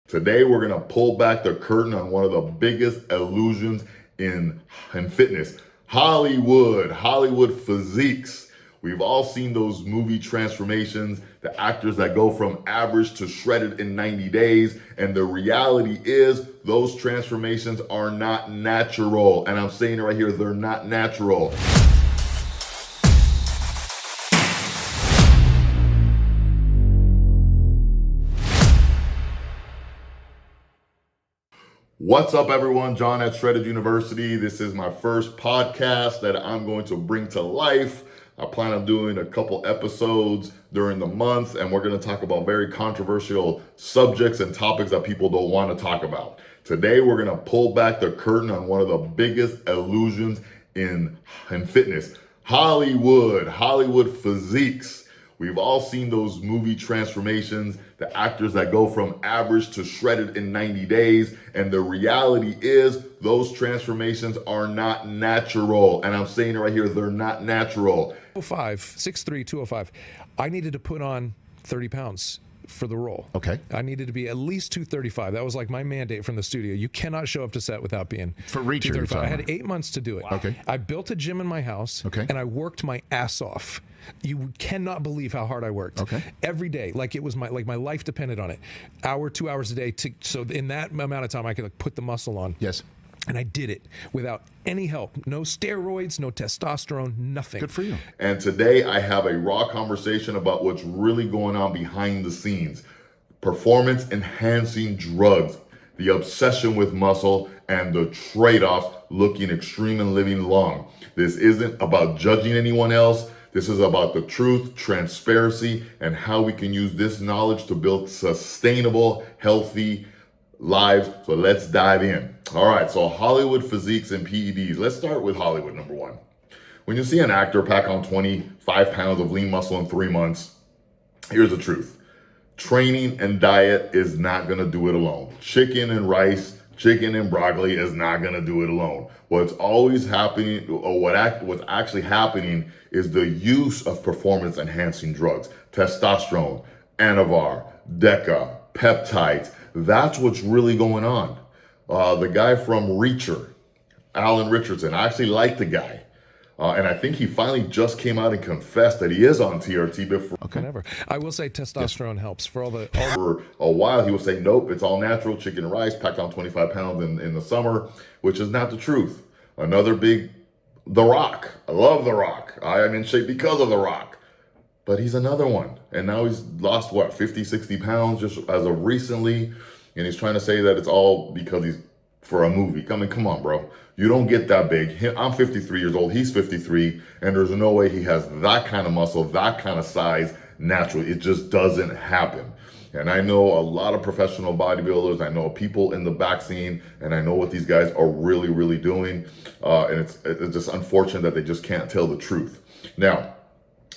Today, we're gonna pull back the curtain on one of the biggest illusions in fitness. Hollywood physiques. We've all seen those movie transformations, the actors that go from average to shredded in 90 days. And the reality is those transformations are not natural. And I'm saying it right here, they're not natural. What's up, everyone? John at Shredded University. This is my first podcast that I'm going to bring to life. I plan on doing a couple episodes during the month, and we're going to talk about very controversial subjects and topics that people don't want to talk about. Today, we're going to pull back the curtain on one of the biggest illusions in fitness. Hollywood physiques. We've all seen those movie transformations, the actors that go from average to shredded in 90 days. And the reality is those transformations are not natural. And I'm saying it right here, they're not natural. 6'3", 205. I needed to put on 30 pounds for the role. Okay. I needed to be at least 235. That was like my mandate from the studio. You cannot show up to set without being for Reacher. 235. I had 8 months to do it. Wow. Okay. I built a gym in my house. Okay. And I worked my ass off. You cannot believe how hard I worked. Okay. Every day, like it was my life depended on it. 2 hours a day. So in that amount of time, I could put the muscle on. Yes. And I did it without any help. No steroids, no testosterone, nothing. Good for you. And today I have a raw conversation about what's really going on behind the scenes. Performance enhancing drugs, the obsession with muscle, and the trade-offs looking extreme and living long. This isn't about judging anyone else. This is about the truth, transparency, and how we can use this knowledge to build sustainable, healthy lives. So let's dive in. All right, so Hollywood physiques and PEDs. Let's start with Hollywood, number one. When you see an actor pack on 25 pounds of lean muscle in 3 months, here's the truth. Training and diet is not gonna do it alone. Chicken and rice, chicken and broccoli is not gonna do it alone. What's always happening, or what's actually happening, is the use of performance enhancing drugs. Testosterone, Anavar, Deca, Peptides. That's what's really going on. The guy from Ritchson, I actually like the guy. And I think he finally just came out and confessed that he is on TRT before. Okay. Whatever. I will say testosterone helps for all the... For a while, he was saying, nope, it's all natural, chicken and rice, packed on 25 pounds in the summer, which is not the truth. Another big, The Rock. I love The Rock. I am in shape because of The Rock. But he's another one. And now he's lost, 50, 60 pounds just as of recently. And he's trying to say that it's all because he's for a movie. Come on, bro. You don't get that big. I'm 53 years old. He's 53. And there's no way he has that kind of muscle, that kind of size naturally. It just doesn't happen. And I know a lot of professional bodybuilders. I know people in the back scene. And I know what these guys are really, really doing. And it's just unfortunate that they just can't tell the truth. Now,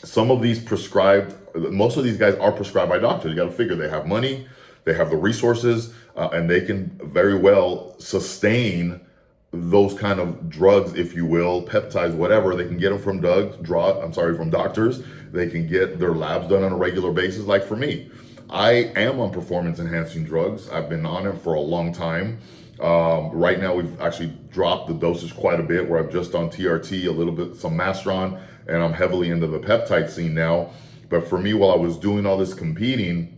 some of these most of these guys are prescribed by doctors. You got to figure they have money, they have the resources, and they can very well sustain those kind of drugs, if you will, peptides, whatever. They can get them from from doctors. They can get their labs done on a regular basis. Like for me, I am on performance enhancing drugs. I've been on it for a long time. Right now, we've actually dropped the dosage quite a bit, where I'm just on TRT, a little bit, some Masteron, and I'm heavily into the peptide scene now. But for me, while I was doing all this competing,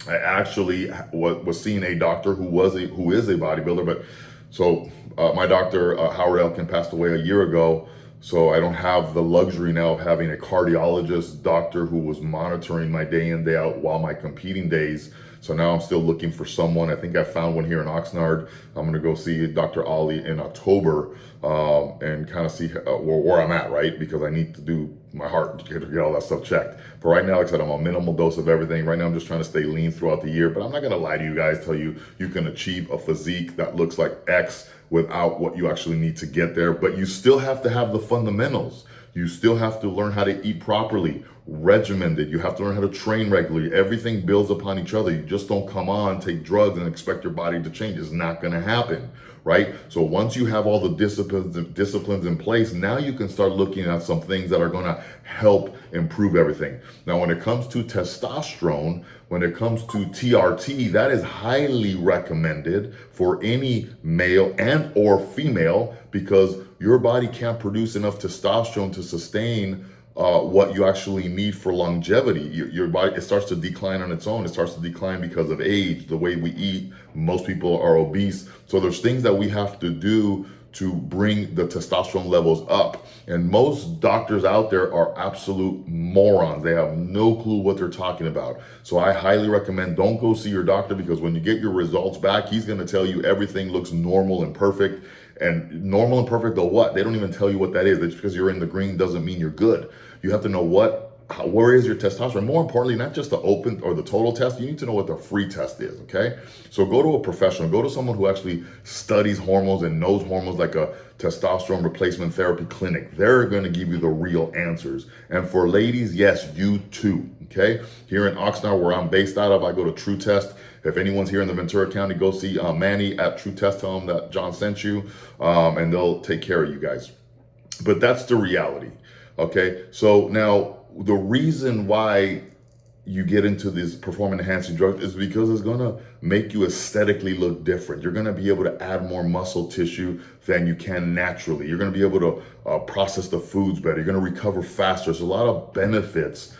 I actually was seeing a doctor who is a bodybuilder. But so my doctor, Howard Elkin, passed away a year ago. So I don't have the luxury now of having a cardiologist doctor who was monitoring my day in, day out while my competing days. So now I'm still looking for someone. I think I found one here in Oxnard. I'm going to go see Dr. Ali in October and kind of see where I'm at, right? Because I need to do my heart to get all that stuff checked. But right now, like I said, I'm on minimal dose of everything. Right now, I'm just trying to stay lean throughout the year. But I'm not going to lie to you guys, tell you can achieve a physique that looks like X without what you actually need to get there. But you still have to have the fundamentals. You still have to learn how to eat properly, regimented. You have to learn how to train regularly. Everything builds upon each other. You just don't come on, take drugs, and expect your body to change. It's not going to happen, right? So once you have all the disciplines in place, now you can start looking at some things that are going to help improve everything. Now, when it comes to testosterone, when it comes to TRT, that is highly recommended for any male and or female, because your body can't produce enough testosterone to sustain what you actually need for longevity. Your body, it starts to decline on its own. It starts to decline because of age, the way we eat. Most people are obese. So there's things that we have to do to bring the testosterone levels up. And most doctors out there are absolute morons. They have no clue what they're talking about. So I highly recommend, don't go see your doctor, because when you get your results back, he's going to tell you everything looks normal and perfect. And normal and perfect, though what? They don't even tell you what that is. Just because you're in the green doesn't mean you're good. You have to know where is your testosterone. More importantly, not just the open or the total test, you need to know what the free test is, okay? So go to a professional, go to someone who actually studies hormones and knows hormones, like a testosterone replacement therapy clinic. They're going to give you the real answers. And for ladies, yes, you too, okay? Here in Oxnard, where I'm based out of, I go to True Test. If anyone's here in the Ventura County, go see Manny at True Test. Tell him that John sent you, and they'll take care of you guys. But that's the reality, okay? So now, the reason why you get into these performance enhancing drugs is because it's going to make you aesthetically look different. You're going to be able to add more muscle tissue than you can naturally. You're going to be able to process the foods better. You're going to recover faster. There's a lot of benefits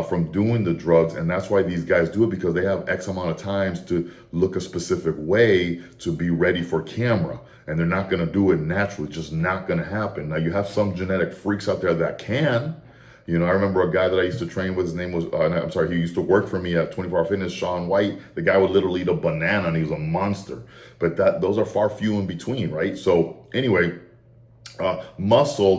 from doing the drugs, and that's why these guys do it, because they have X amount of times to look a specific way to be ready for camera, and they're not going to do it naturally. It's just not going to happen. Now, you have some genetic freaks out there that can. You know, I remember a guy that I used to train with, his name was, he used to work for me at 24 Hour Fitness, Sean White. The guy would literally eat a banana and he was a monster. But those are far few in between, right? So anyway, muscle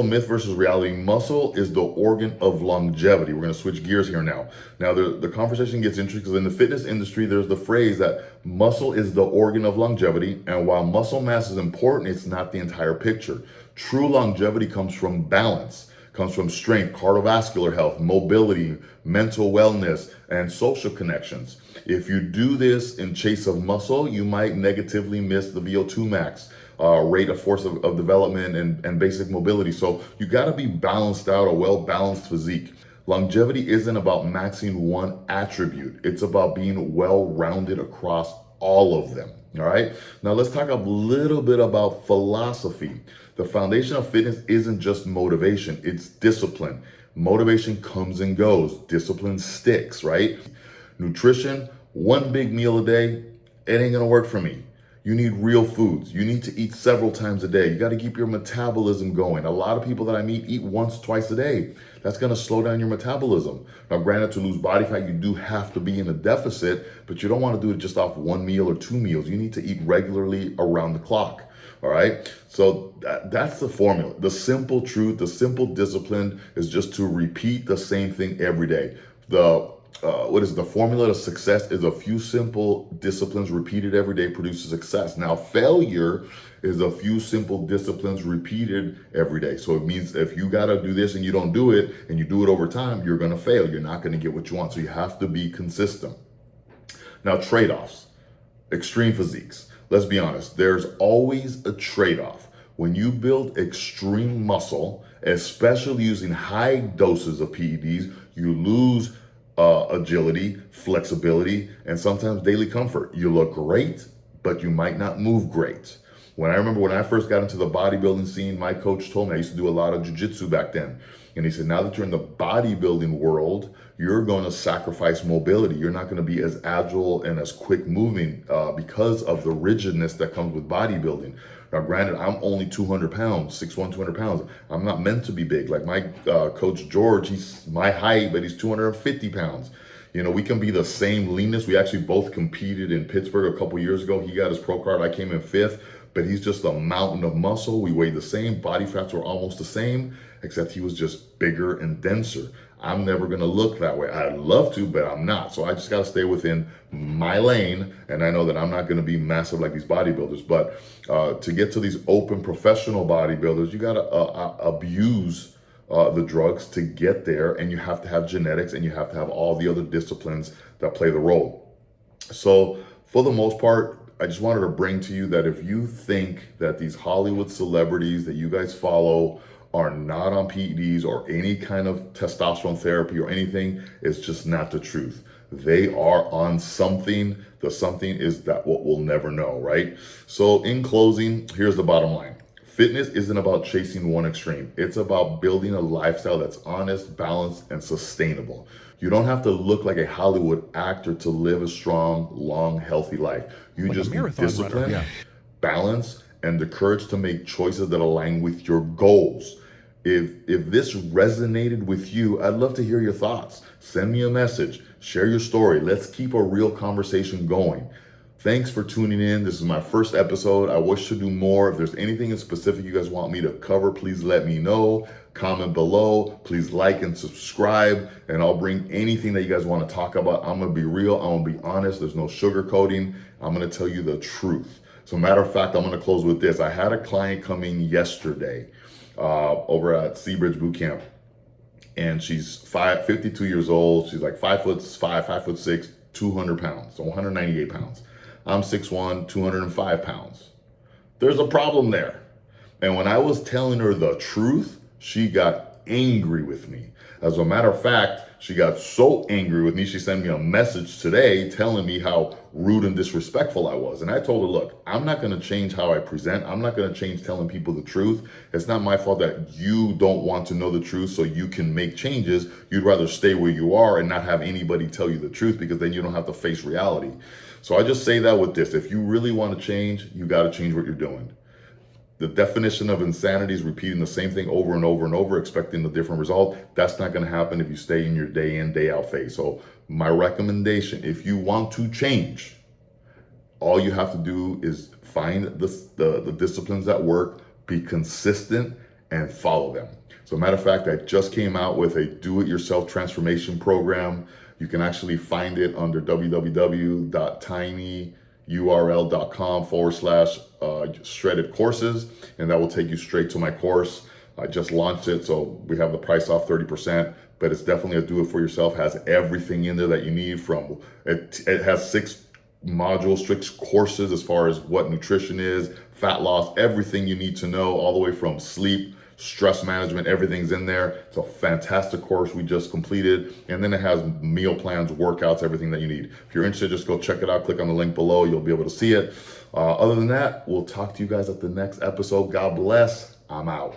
myth versus reality. Muscle is the organ of longevity. We're going to switch gears here now. Now, the conversation gets interesting because in the fitness industry, there's the phrase that muscle is the organ of longevity. And while muscle mass is important, it's not the entire picture. True longevity comes from balance. Comes from strength, cardiovascular health, mobility, mental wellness, and social connections. If you do this in chase of muscle, you might negatively miss the VO2 max, rate of force of development, and basic mobility. So you got to be balanced out, a well-balanced physique. Longevity isn't about maxing one attribute. It's about being well-rounded across all of them. All right. Now let's talk a little bit about philosophy. The foundation of fitness isn't just motivation, it's discipline. Motivation comes and goes, discipline sticks, right? Nutrition, one big meal a day, it ain't gonna work for me. You need real foods. You need to eat several times a day. You got to keep your metabolism going. A lot of people that I meet eat once, twice a day. That's going to slow down your metabolism. Now, granted, to lose body fat, you do have to be in a deficit, but you don't want to do it just off one meal or two meals. You need to eat regularly around the clock. All right. So that's the formula. The simple truth, the simple discipline is just to repeat the same thing every day. The formula to success is a few simple disciplines repeated every day produces success. Now, failure is a few simple disciplines repeated every day. So it means if you got to do this and you don't do it and you do it over time, you're going to fail. You're not going to get what you want. So you have to be consistent. Now, trade-offs, extreme physiques. Let's be honest. There's always a trade-off. When you build extreme muscle, especially using high doses of PEDs, you lose agility, flexibility, and sometimes daily comfort. You look great, but you might not move great. When I first got into the bodybuilding scene, my coach told me, I used to do a lot of jiu-jitsu back then. And he said, now that you're in the bodybuilding world, you're going to sacrifice mobility. You're not going to be as agile and as quick moving because of the rigidness that comes with bodybuilding. Now, granted, I'm only 200 pounds, 6'1", 200 pounds. I'm not meant to be big. Like my coach, George, he's my height, but he's 250 pounds. You know, we can be the same leanness. We actually both competed in Pittsburgh a couple years ago. He got his pro card. I came in 5th, but he's just a mountain of muscle. We weighed the same. Body fats were almost the same, except he was just bigger and denser. I'm never going to look that way. I'd love to, but I'm not. So I just got to stay within my lane. And I know that I'm not going to be massive like these bodybuilders. But to get to these open professional bodybuilders, you got to abuse the drugs to get there, and you have to have genetics, and you have to have all the other disciplines that play the role. So for the most part, I just wanted to bring to you that if you think that these Hollywood celebrities that you guys follow are not on PEDs or any kind of testosterone therapy or anything, it's just not the truth. They are on something. The something is that what we'll never know, right? So in closing, here's the bottom line. Fitness isn't about chasing one extreme. It's about building a lifestyle that's honest, balanced, and sustainable. You don't have to look like a Hollywood actor to live a strong, long, healthy life. You Like just a need marathon discipline, runner. Yeah. balance, and the courage to make choices that align with your goals. If this resonated with you, I'd love to hear your thoughts. Send me a message, share your story. Let's keep a real conversation going. Thanks for tuning in. This is my first episode. I wish to do more. If there's anything in specific you guys want me to cover, please let me know. Comment below. Please like and subscribe, and I'll bring anything that you guys want to talk about. I'm going to be real. I'm going to be honest. There's no sugarcoating. I'm going to tell you the truth. So matter of fact, I'm going to close with this. I had a client come in yesterday over at Seabridge Boot Camp, and she's 52 years old. She's like 5'5", 5'6", 200 pounds, so 198 pounds. I'm 6'1", 205 pounds. There's a problem there. And when I was telling her the truth, she got angry with me. As a matter of fact, she got so angry with me, she sent me a message today telling me how rude and disrespectful I was. And I told her, look, I'm not going to change how I present. I'm not going to change telling people the truth. It's not my fault that you don't want to know the truth so you can make changes. You'd rather stay where you are and not have anybody tell you the truth, because then you don't have to face reality. So I just say that with this. If you really want to change, you got to change what you're doing. The definition of insanity is repeating the same thing over and over and over, expecting a different result. That's not going to happen if you stay in your day in, day out phase. So my recommendation, if you want to change, all you have to do is find the disciplines that work, be consistent, and follow them. So matter of fact, I just came out with a do-it-yourself transformation program. You can actually find it under www.tinyurl.com/shredded courses, and that will take you straight to my course. I just launched it, so we have the price off 30%, but it's definitely a do-it-for-yourself. Has everything in there that you need. From it has 6 modules, 6 courses as far as what nutrition is, fat loss, everything you need to know, all the way from sleep, stress management, everything's in there. It's a fantastic course we just completed. And then it has meal plans, workouts, everything that you need. If you're interested, just go check it out. Click on the link below. You'll be able to see it. Other than that, we'll talk to you guys at the next episode. God bless. I'm out.